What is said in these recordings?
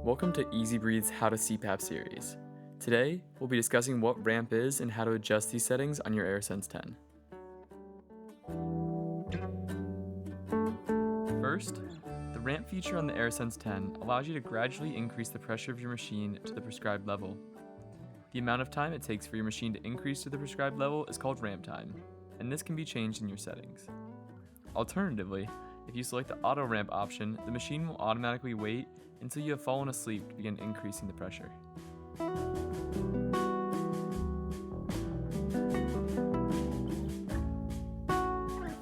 Welcome to Easy Breathe's How to CPAP series. Today, we'll be discussing what ramp is and how to adjust these settings on your AirSense 10. First, the ramp feature on the AirSense 10 allows you to gradually increase the pressure of your machine to the prescribed level. The amount of time it takes for your machine to increase to the prescribed level is called ramp time, and this can be changed in your settings. Alternatively, if you select the AutoRamp option, the machine will automatically wait until you have fallen asleep to begin increasing the pressure.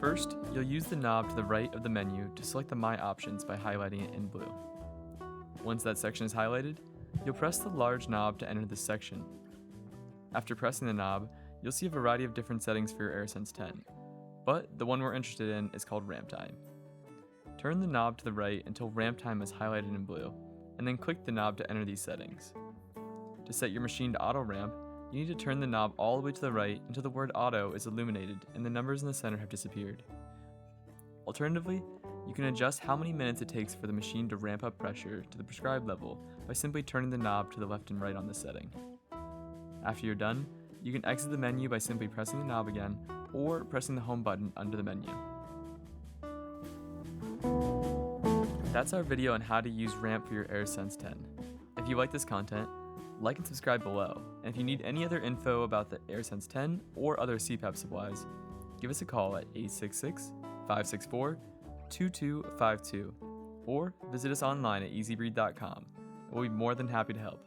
First, you'll use the knob to the right of the menu to select the My Options by highlighting it in blue. Once that section is highlighted, you'll press the large knob to enter this section. After pressing the knob, you'll see a variety of different settings for your AirSense 10, but the one we're interested in is called ramp time. Turn the knob to the right until ramp time is highlighted in blue, and then click the knob to enter these settings. To set your machine to auto ramp, you need to turn the knob all the way to the right until the word auto is illuminated and the numbers in the center have disappeared. Alternatively, you can adjust how many minutes it takes for the machine to ramp up pressure to the prescribed level by simply turning the knob to the left and right on this setting. After you're done, you can exit the menu by simply pressing the knob again or pressing the home button under the menu. That's our video on how to use ramp for your AirSense 10. If you like this content, like and subscribe below, and if you need any other info about the AirSense 10 or other CPAP supplies, give us a call at 866-564-2252 or visit us online at easybreathe.com. We'll be more than happy to help.